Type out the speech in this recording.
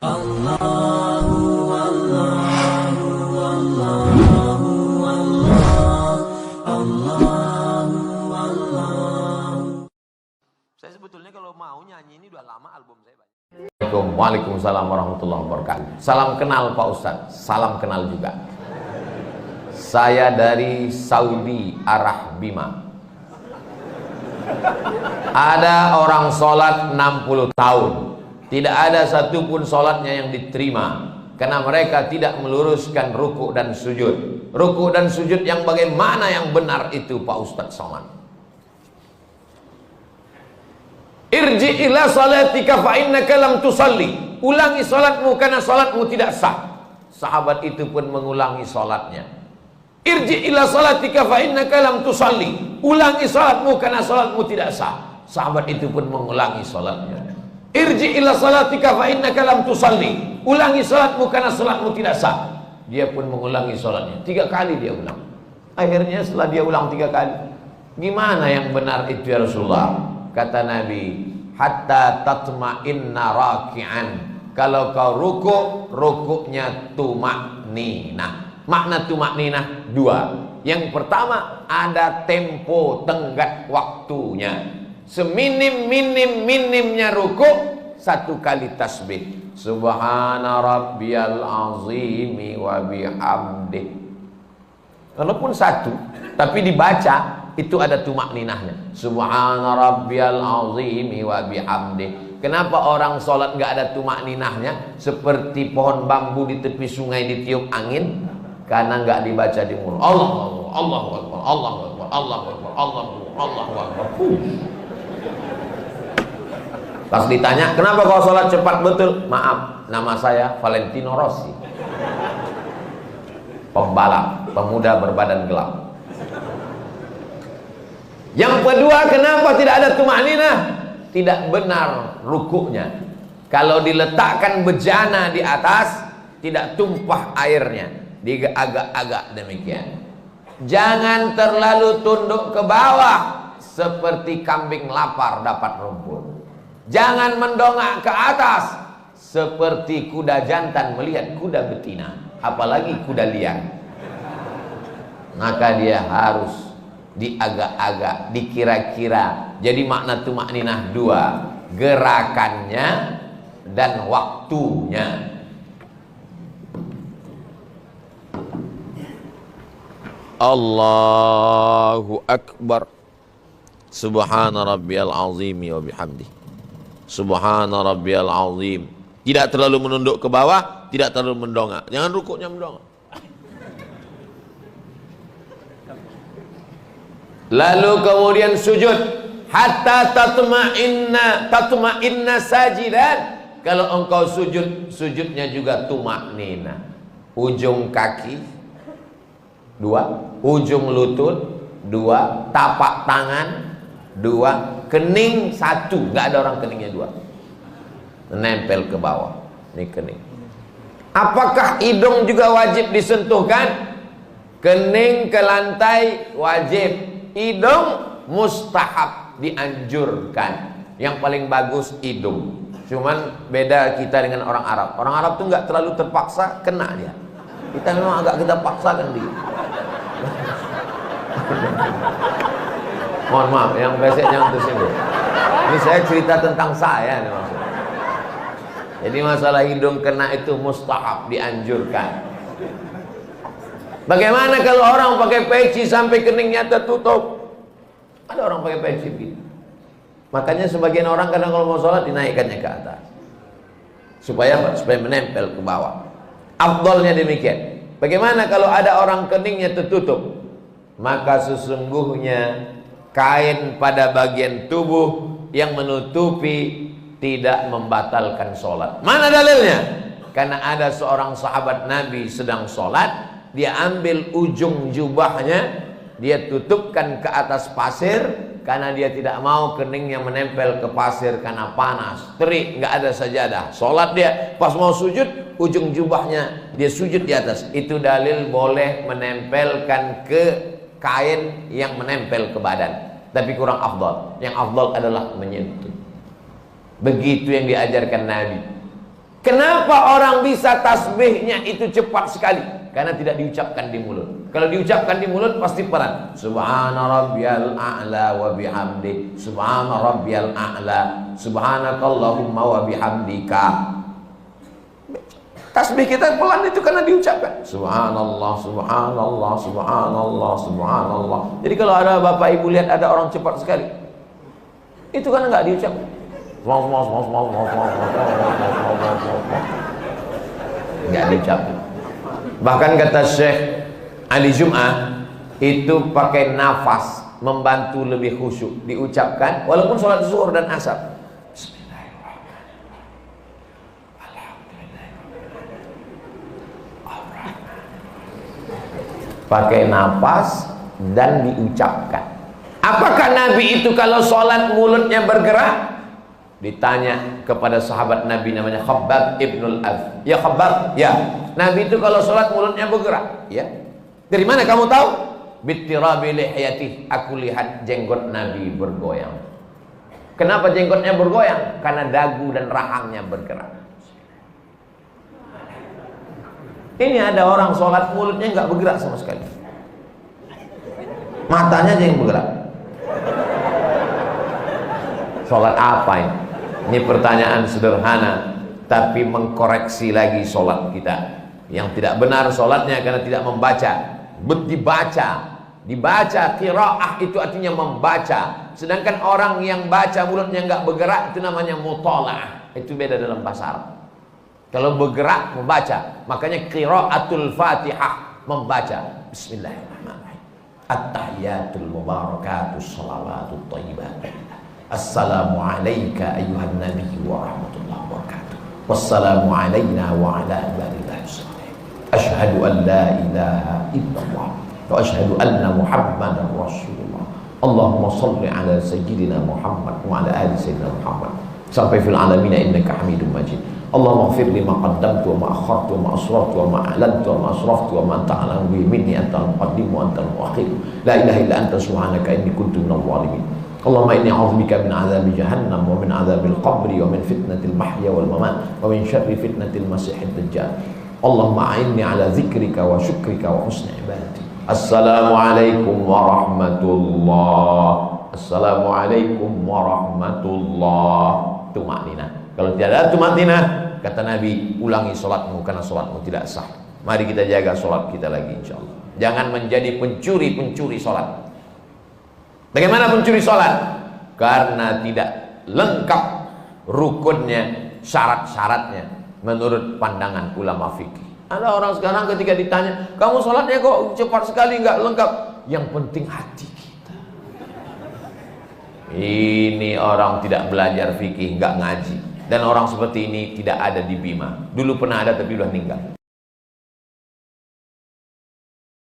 Saya sebetulnya kalau mau nyanyi ini udah lama, album saya banyak. Waalaikumsalam warahmatullahi wabarakatuh. Salam kenal Pak Ustadz, salam kenal juga. Saya dari Saudi Arabia. Ada orang sholat 60 tahun, tidak ada satupun sholatnya yang diterima, karena mereka tidak meluruskan ruku dan sujud. Ruku dan sujud yang bagaimana yang benar itu Pak Ustadz Somad? Irji ila salatika fa innaka lam tusalli. Ulangi salatmu karena salatmu tidak sah. Sahabat itu pun mengulangi salatnya. Irji ila salatika fa innaka lam tusalli. Ulangi salatmu karena salatmu tidak sah. Sahabat itu pun mengulangi salatnya. Irji ila salatika fa innaka lam tusalli. Ulangi salatmu karena salatmu tidak sah. Dia pun mengulangi salatnya. 3 kali dia ulang. Akhirnya setelah dia ulang 3 kali, gimana yang benar itu ya Rasulullah? Kata Nabi, hatta tatma'inna raki'an. Kalau kau ruku, rukuknya tumakninah. Makna tumakninah 2. Yang pertama, ada tempo tenggat waktunya. Seminim-minimnya ruku, 1 kali tasbih. Subhana rabbiyal azimi wa bihamdih. Walaupun 1, tapi dibaca itu ada tumakninahnya. Subhana rabbiyal azimi wa bihamdi. Kenapa orang sholat nggak ada tumakninahnya? Seperti pohon bambu di tepi sungai ditiup angin, karena nggak dibaca di mulut. Allah Akbar, Allahu Akbar, Allahu Akbar, Allahu Akbar, Allahu Akbar. Pas ditanya, kenapa kau sholat cepat betul? Maaf, nama saya Valentino Rossi, pembalap, pemuda berbadan gelap. Yang kedua, kenapa tidak ada tumakninah? Tidak benar rukuknya. Kalau diletakkan bejana di atas, tidak tumpah airnya. Diagak-agak demikian. Jangan terlalu tunduk ke bawah seperti kambing lapar dapat rumput. Jangan mendongak ke atas seperti kuda jantan melihat kuda betina, apalagi kuda liar. Maka dia harus diagak-agak, dikira-kira. Jadi makna tumakninah 2, gerakannya dan waktunya. Allahu Akbar. Subhana rabbiyal azimi wa bihamdi. Subhana rabbiyal azim. Tidak terlalu menunduk ke bawah, tidak terlalu mendongak. Jangan rukuknya mendongak. Lalu kemudian sujud hatta tatma'inna sajidan. Kalau engkau sujud, sujudnya juga tumakninah. Ujung kaki 2, ujung lutut 2, tapak tangan 2, kening 1. Enggak ada orang keningnya 2. Menempel ke bawah. Ini kening. Apakah hidung juga wajib disentuhkan? Kening ke lantai wajib. Hidung mustahab, dianjurkan. Yang paling bagus hidung. Cuman beda kita dengan orang Arab. Orang Arab tuh nggak terlalu terpaksa, kena dia. Kita memang agak kita paksakan dia. Mohon maaf, yang pesek jangan tersinggung. Ini saya cerita tentang saya nih maksudnya. Jadi masalah hidung kena itu mustahab, dianjurkan. Bagaimana kalau orang pakai peci sampai keningnya tertutup? Ada orang pakai peci gitu. Makanya sebagian orang kadang kalau mau sholat dinaikkannya ke atas. Supaya menempel ke bawah. Afdalnya demikian. Bagaimana kalau ada orang keningnya tertutup? Maka sesungguhnya kain pada bagian tubuh yang menutupi tidak membatalkan sholat. Mana dalilnya? Karena ada seorang sahabat Nabi sedang sholat, dia ambil ujung jubahnya, dia tutupkan ke atas pasir, karena dia tidak mau keningnya menempel ke pasir karena panas, terik, nggak ada sajadah. Sholat dia, pas mau sujud, ujung jubahnya dia sujud di atas. Itu dalil boleh menempelkan ke kain yang menempel ke badan, tapi kurang afdal. Yang afdal adalah menyentuh. Begitu yang diajarkan Nabi. Kenapa orang bisa tasbihnya itu cepat sekali? Karena tidak diucapkan di mulut. Kalau diucapkan di mulut pasti pelan. Subhana rabbiyal a'la wa bihamdi. Subhana rabbiyal a'la. Subhanakallahumma wa bihamdika. Tasbih kita pelan itu karena diucapkan. Subhanallah, subhanallah, subhanallah, subhanallah. Jadi kalau ada bapak ibu lihat ada orang cepat sekali, itu karena nggak diucapkan. Nggak diucapkan. Bahkan kata Syekh Ali Jum'ah, itu pakai nafas membantu lebih khusyuk. Diucapkan walaupun sholat zuhur dan asar. Pakai nafas dan diucapkan. Apakah Nabi itu kalau sholat mulutnya bergerak? Ditanya kepada sahabat Nabi namanya Khabbab ibnul Arth. Ya Khabbab, ya. Nabi itu kalau sholat mulutnya bergerak. Ya. Dari mana kamu tahu? Bittirabi lihiyatih. Aku lihat jenggot Nabi bergoyang. Kenapa jenggotnya bergoyang? Karena dagu dan rahangnya bergerak. Ini ada orang sholat mulutnya nggak bergerak sama sekali. Matanya aja yang bergerak. Sholat apa ini? Ini pertanyaan sederhana, tapi mengkoreksi lagi sholat kita. Yang tidak benar sholatnya karena tidak membaca. Dibaca qiraah itu artinya membaca. Sedangkan orang yang baca mulutnya nggak bergerak itu namanya mutalaah. Itu beda dalam bahasa Arab. Kalau bergerak membaca, makanya qiraatul Fatihah membaca. Bismillahirrahmanirrahim. At-tahiyatul mubarakatus salawatut thayyibat. Assalamu alayka ayyuhan nabiyyu wa rahmatullahi wa barakatuh. Wassalamu alayna wa ala ibadillahi shalihin. Asyhadu an la ilaha illallah wa asyhadu anna Muhammadar Rasulullah. Allahumma shalli ala sayyidina Muhammad wa ala ali sayyidina Muhammad. Sampai fil alamin innaka Hamidum Majid. Allahumma ighfir li ma qaddamtu wa ma akhartu wa ma asraftu wa ma a'lantu wa ma asraftu wa ma anta a'lamu bihi minni antal muqaddim wa antal muakhir. La ilaha illa anta subhanaka inni kuntu minadh dhalimin. Allahumma inni a'udzubika min 'adzabi jahannam wa min 'adzabil qabri wa min fitnatil mahya wal mamat wa min syarri fitnatil masiihid dajjal. Allahumma a'inni 'ala dzikrika wa syukrika wa husni ibadati. Assalamualaikum warahmatullahi. Assalamualaikum warahmatullahi. Tumakninah. Kalau tidak ada tumakninah, kata Nabi, ulangi sholatmu karena sholatmu tidak sah. Mari kita jaga sholat kita lagi insyaallah. Jangan menjadi pencuri-pencuri sholat. Bagaimana pencuri sholat? Karena tidak lengkap rukunnya, syarat-syaratnya menurut pandangan ulama fikih. Ada orang sekarang ketika ditanya, kamu sholatnya kok cepat sekali, nggak lengkap. Yang penting hati kita. Ini orang tidak belajar fikih, nggak ngaji. Dan orang seperti ini tidak ada di Bima. Dulu pernah ada tapi udah meninggal.